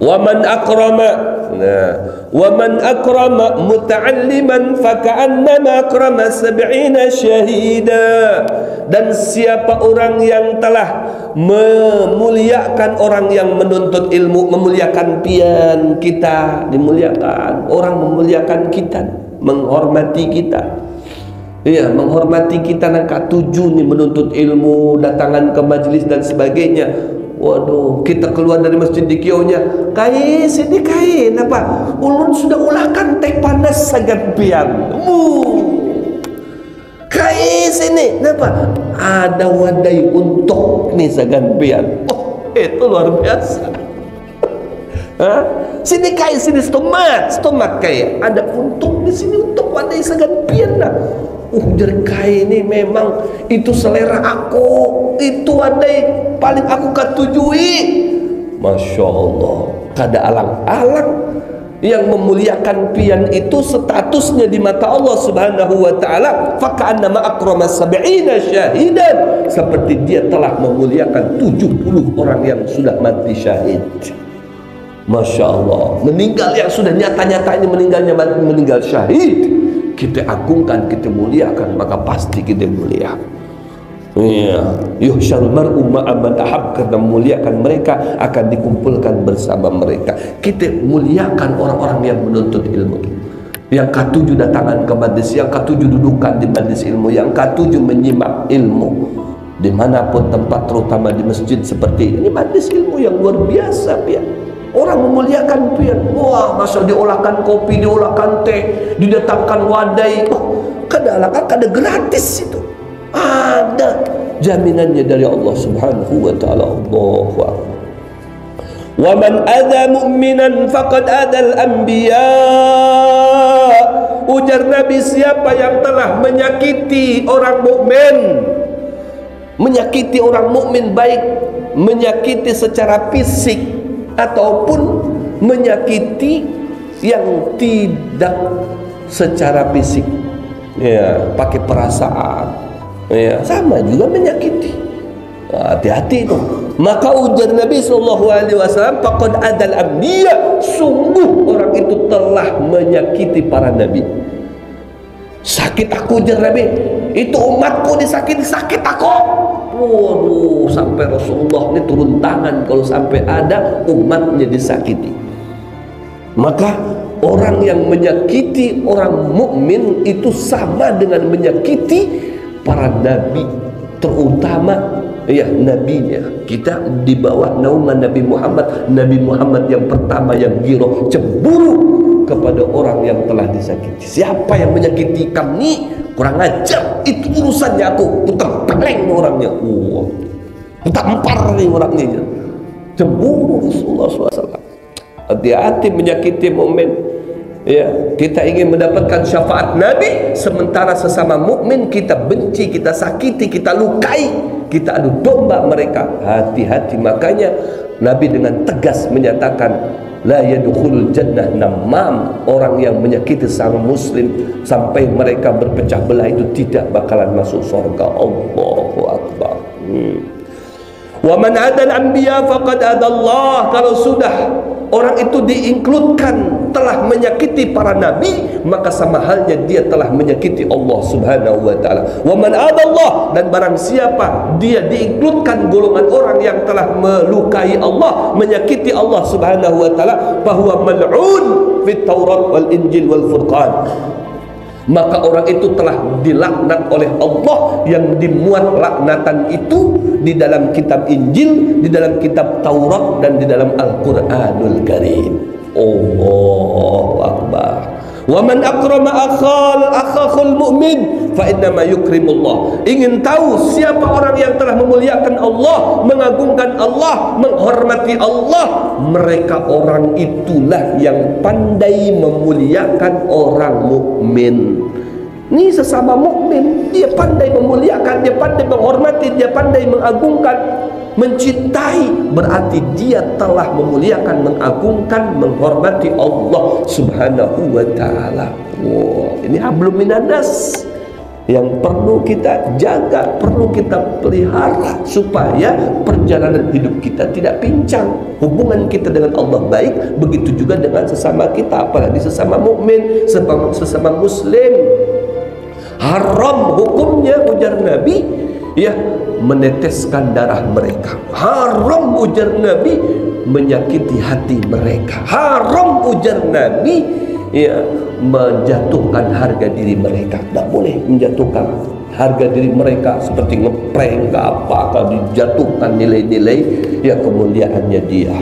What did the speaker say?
Wa man akrama, wa man akrama muta'alliman faka'annama akrama 70 syahida. Dan siapa orang yang telah memuliakan orang yang menuntut ilmu, memuliakan pian kita, dimuliakan, orang memuliakan kita, menghormati kita. Iya, menghormati kita nangka tujuh nih, menuntut ilmu, datangan ke majlis dan sebagainya. Waduh, kita keluar dari masjid di kionya, kain sini kain apa? Ulun sudah ulahkan teh panas sangat pian. Kain sini, kenapa? Ada wadai untuk nih sangat pian. Oh, itu luar biasa. Hah? Sini kain, sini stomat kain. Ada untuk di sini untuk wadai sangat pian lah. Jadi kain ini memang itu selera aku, itu wadai paling aku ketujui. Masya Allah, kada alang-alang yang memuliakan pian itu statusnya di mata Allah Subhanahu wa taala, faka'annama akrama 70 syahidan, seperti dia telah memuliakan 70 orang yang sudah mati syahid. Masya Allah, meninggal yang sudah nyata-nyata ini meninggal syahid, kita agungkan, kita muliakan, maka pasti kita mulia. Iya, yuhsyarul mar'u ma'a man ahab, karena memuliakan mereka akan dikumpulkan bersama mereka. Kita muliakan orang-orang yang menuntut ilmu. Yang ketujuh datangan ke majlis, yang ketujuh dudukan di majlis ilmu, yang ketujuh menyimak ilmu dimanapun tempat, terutama di masjid seperti ini, majlis ilmu yang luar biasa ya. Orang memuliakan pian, wah masa diolahkan kopi, diolahkan teh, didatangkan wadai, kada gratis itu. Ada jaminannya dari Allah Subhanahu wa taala. Allahu akbar. Wa man adza mu'minan faqad adal anbiya. Ujar Nabi, siapa yang telah menyakiti orang mukmin, menyakiti orang mukmin, baik menyakiti secara fisik ataupun menyakiti yang tidak secara fisik, ya, pakai perasaan, ya, sama juga menyakiti. Hati-hati itu. Maka ujar Nabi SAW, faqad adal anbiya, sungguh orang itu telah menyakiti para nabi. Sakit aku, ujar Nabi, itu umatku disakiti, sakit aku. Waduh, sampai Rasulullah ini turun tangan kalau sampai ada umatnya disakiti. Maka orang yang menyakiti orang mukmin itu sama dengan menyakiti para nabi, terutama ya nabinya. Kita di bawah naungan Nabi Muhammad yang pertama yang giroh, cemburu kepada orang yang telah disakiti. Siapa yang menyakiti kami, kurang ajar, itu urusannya aku, putar peleng orangnya. Putar empar nih orangnya. Cemburu Rasulullah SAW. Hati-hati menyakiti mukmin. Ya, kita ingin mendapatkan syafaat Nabi, sementara sesama mukmin kita benci, kita sakiti, kita lukai, kita adu domba mereka. Hati-hati. Makanya Nabi dengan tegas menyatakan, la yadkhulul jannah namam, orang yang menyakiti sama muslim sampai mereka berpecah belah itu tidak bakalan masuk surga. Allahu akbar. Wa man adal anbiya faqad adallah. Kalau sudah orang itu diinkludkan telah menyakiti para nabi, maka sama halnya dia telah menyakiti Allah Subhanahu wa taala. Wa man adallah, dan barang siapa dia diinkludkan golongan orang yang telah melukai Allah, menyakiti Allah Subhanahu wa taala, fahuwa mal'un fit Taurat wal Injil wal Furqan, maka orang itu telah dilaknat oleh Allah, yang dimuat laknatan itu di dalam kitab Injil, di dalam kitab Taurat, dan di dalam Al-Quranul Karim. Allahu akbar. Wa man akrama akhal mu'min fa innama yukrimullah. Ingin tahu siapa orang yang telah memuliakan Allah, mengagungkan Allah, menghormati Allah, mereka orang itulah yang pandai memuliakan orang mukmin. Ini sesama mukmin, dia pandai memuliakan, dia pandai menghormati, dia pandai mengagungkan, mencintai, berarti dia telah memuliakan, mengagungkan, menghormati Allah Subhanahu wa taala. Wow, ini hablum minanas yang perlu kita jaga, perlu kita pelihara supaya perjalanan perjalanan hidup kita tidak pincang. Hubungan kita dengan Allah baik, begitu juga dengan sesama kita, apalagi sesama mukmin, sesama muslim. Haram hukumnya, ujar Nabi, ya, meneteskan darah mereka. Haram, ujar Nabi, menyakiti hati mereka. Haram, ujar Nabi, ya, menjatuhkan harga diri mereka. Tak boleh menjatuhkan harga diri mereka seperti ngeprank ke apa, dijatuhkan nilai-nilai ya kemuliaannya dia.